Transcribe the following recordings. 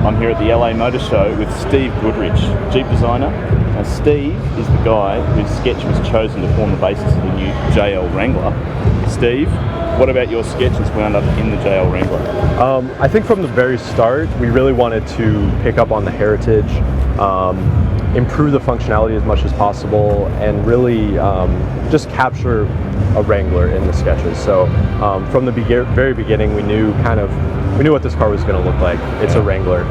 I'm here at the LA Motor Show with Steve Goodrich, Jeep designer. Now, Steve is the guy whose sketch was chosen to form the basis of the new JL Wrangler. Steve, what about your sketch that's wound up in the JL Wrangler? I think from the very start, we really wanted to pick up on the heritage, improve the functionality as much as possible, and really just capture a Wrangler in the sketches. So from the very beginning, we knew what this car was going to look like. It's a Wrangler.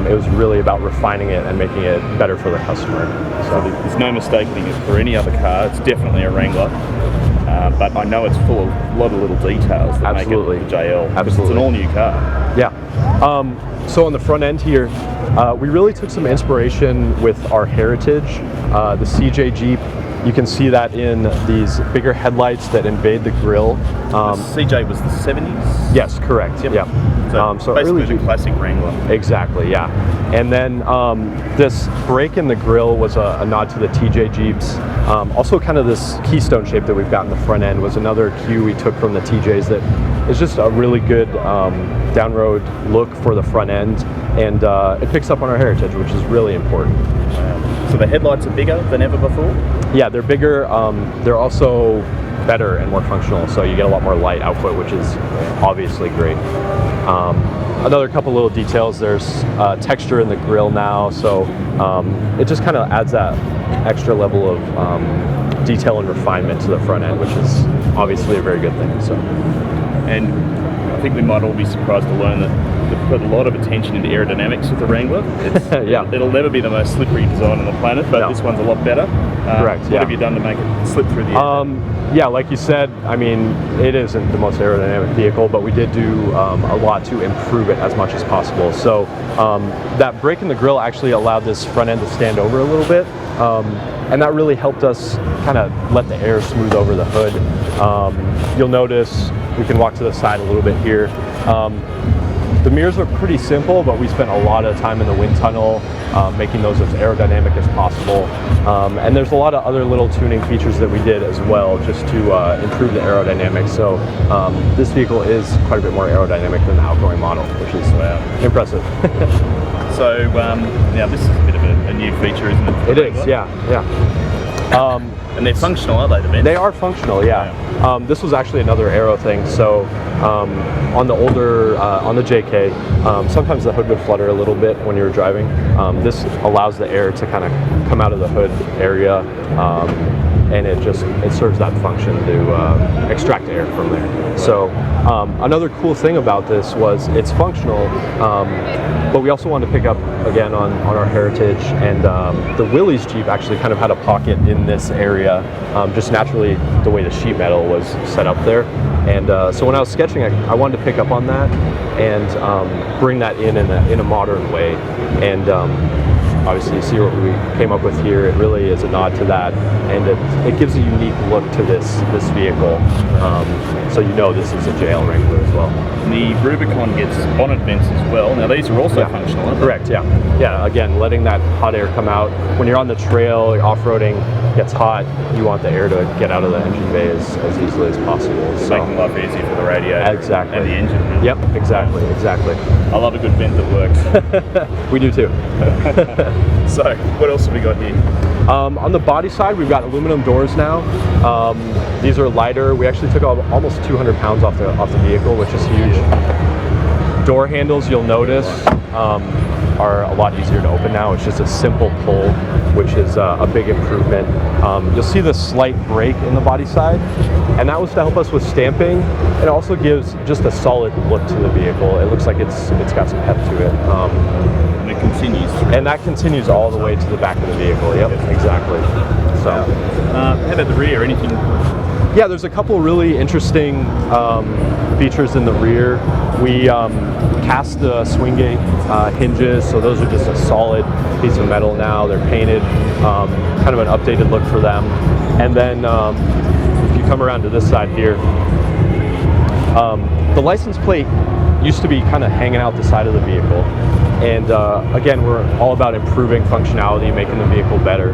It was really about refining it and making it better for the customer. So there's no mistaking it for any other car. It's definitely a Wrangler. But I know it's full of a lot of little details that make it the JL. Absolutely. It's an all-new car. Yeah. So on the front end here, we really took some inspiration with our heritage, the CJ Jeep. You can see that in these bigger headlights that invade the grille. CJ was the 70s? Yes, correct. Yep. Yeah. So basically the classic Wrangler. Exactly, yeah. And then this break in the grille was a nod to the TJ Jeeps. Also kind of this keystone shape that we've got in the front end was another cue we took from the TJs that is just a really good down-road look for the front end. And it picks up on our heritage, which is really important. Wow. So the headlights are bigger than ever before? Yeah, they're bigger. They're also better and more functional, so you get a lot more light output, which is obviously great. Another couple little details, there's texture in the grille now, so it just kind of adds that extra level of detail and refinement to the front end, which is obviously a very good thing. So, and I think we might all be surprised to learn that they've put a lot of attention into aerodynamics with the Wrangler. Yeah. It'll never be the most slippery design on the planet, but this one's a lot better. Correct. What have you done to make it slip through the air? Yeah, like you said, I mean, it isn't the most aerodynamic vehicle, but we did do a lot to improve it as much as possible. So that break in the grille actually allowed this front end to stand over a little bit. And that really helped us kind of let the air smooth over the hood. You'll notice, we can walk to the side a little bit here. The mirrors are pretty simple, but we spent a lot of time in the wind tunnel making those as aerodynamic as possible. And there's a lot of other little tuning features that we did as well just to improve the aerodynamics. So this vehicle is quite a bit more aerodynamic than the outgoing model, which is impressive. So now this is a bit of a new feature, isn't it? It is, yeah. And they're functional, aren't they, the vents? They are functional, yeah. This was actually another aero thing. So on the older, on the JK, sometimes the hood would flutter a little bit when you were driving. This allows the air to kind of come out of the hood area, and it serves that function to extract air from there. So another cool thing about this was it's functional, but we also wanted to pick up again on our heritage, and the Willys Jeep actually kind of had a pocket in this area, just naturally the way the sheet metal was set up there. And so when I was sketching, I wanted to pick up on that and bring that in a modern way. And obviously you see what we came up with here. It really is a nod to that, and it gives a unique look to this vehicle. So you know this is a JL Wrangler as well. And the Rubicon gets bonnet vents as well. Now these are also functional, aren't they? Correct, yeah. Yeah, again, letting that hot air come out. When you're on the trail, you're off-roading, gets hot, you want the air to get out of the engine bay as easily as possible. So making life easy for the radiator exactly. And the engine. Really. Yep, exactly. I love a good vent that works. We do too. So, what else have we got here? On the body side, we've got aluminum doors now. These are lighter. We actually took almost 200 pounds off the vehicle, which is huge. Door handles, you'll notice, are a lot easier to open now. It's just a simple pull, which is a big improvement. You'll see the slight break in the body side, and that was to help us with stamping. It also gives just a solid look to the vehicle. It looks like it's got some pep to it. And it continues. And that continues all the way to the back of the vehicle. Yep, exactly. So, how about the rear? Anything? Yeah, there's a couple really interesting features in the rear. We cast the swing gate hinges, so those are just a solid piece of metal now. They're painted, kind of an updated look for them. And then if you come around to this side here, the license plate used to be kind of hanging out the side of the vehicle. And again, we're all about improving functionality, making the vehicle better.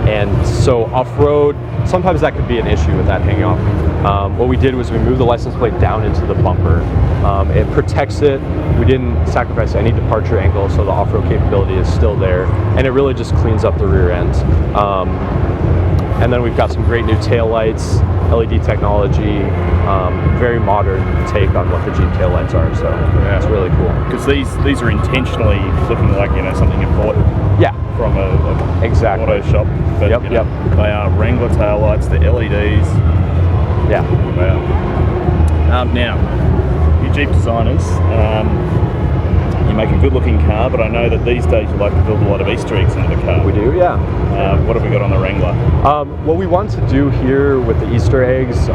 And so off-road, sometimes that could be an issue with that hanging off. What we did was we moved the license plate down into the bumper, It protects it. We didn't sacrifice any departure angle, so the off-road capability is still there, and it really just cleans up the rear end. And then we've got some great new tail lights, LED technology, very modern take on what the Jeep tail lights are. So it's really cool. Because these are intentionally looking like, you know, something important. Yeah. From a Exactly. auto shop. But, Yep, you know, yep. they are Wrangler tail lights, the LEDs. Yeah. Wow. Now, you Jeep designers, you make a good-looking car, but I know that these days you like to build a lot of Easter eggs into the car. We do, yeah. What have we got on the Wrangler? What we want to do here with the Easter eggs is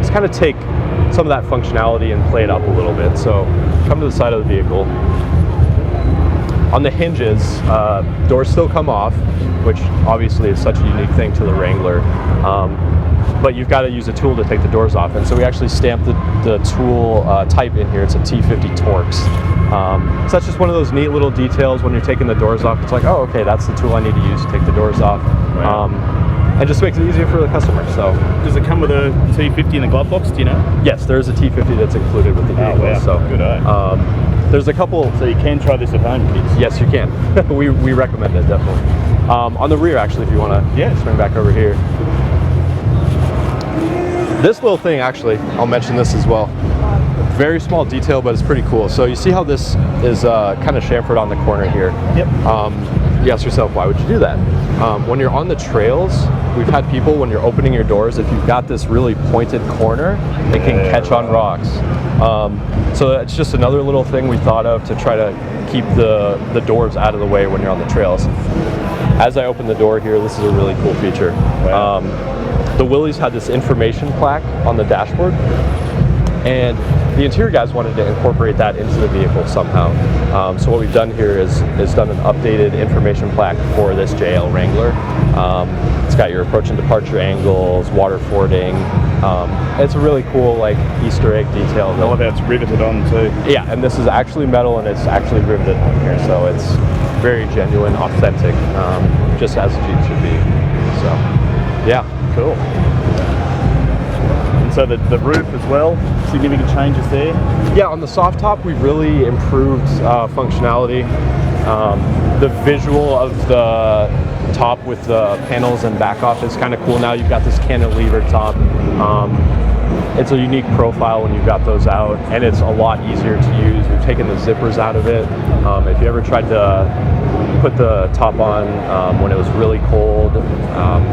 kind of take some of that functionality and play it up a little bit. So come to the side of the vehicle. On the hinges, doors still come off, which obviously is such a unique thing to the Wrangler. But you've got to use a tool to take the doors off. And so we actually stamped the tool type in here. It's a T50 Torx. So that's just one of those neat little details when you're taking the doors off. It's like, oh, okay, that's the tool I need to use to take the doors off. Wow. And just makes it easier for the customer. So, does it come with a T50 in the glove box, do you know? yes, there's a T50 that's included with the vehicle. wow. So, Good, eh? there's a couple. So you can try this at home, kids. Yes, you can. we recommend it, definitely. On the rear, actually, if you want to swing back over here. This little thing, actually, I'll mention this as well. Very small detail, but it's pretty cool. So you see how this is kind of chamfered on the corner here? Yep. You ask yourself, why would you do that? When you're on the trails, we've had people, when you're opening your doors, if you've got this really pointed corner, it can catch on rocks. So it's just another little thing we thought of to try to keep the doors out of the way when you're on the trails. As I open the door here, this is a really cool feature. Wow. The Willys had this information plaque on the dashboard, and the interior guys wanted to incorporate that into the vehicle somehow. So what we've done here is done an updated information plaque for this JL Wrangler. It's got your approach and departure angles, water fording. It's a really cool like Easter egg detail. I love how it's riveted on too. Yeah, and this is actually metal and it's actually riveted on here, so it's very genuine, authentic, just as a Jeep should be. So, yeah. Cool. And so the roof as well, significant changes there? Yeah, on the soft top, we've really improved functionality. The visual of the top with the panels and back off is kind of cool now. You've got this cantilever top. It's a unique profile when you've got those out, and it's a lot easier to use. We've taken the zippers out of it. If you ever tried to put the top on when it was really cold,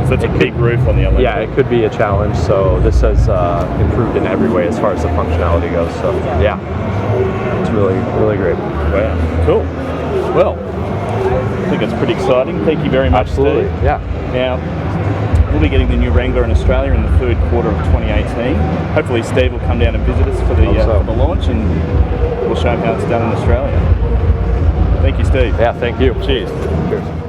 So it's a big roof on the LE. yeah, it could be a challenge. So this has improved in every way as far as the functionality goes. So yeah, it's really, really great. Wow. Cool. Well, I think it's pretty exciting. Thank you very much, Absolutely, Steve. yeah. Now, we'll be getting the new Wrangler in Australia in the third quarter of 2018. Hopefully Steve will come down and visit us for the, Hope so. for the launch, and we'll show him how it's done in Australia. Thank you, Steve. Yeah, thank you. Cheers. Cheers.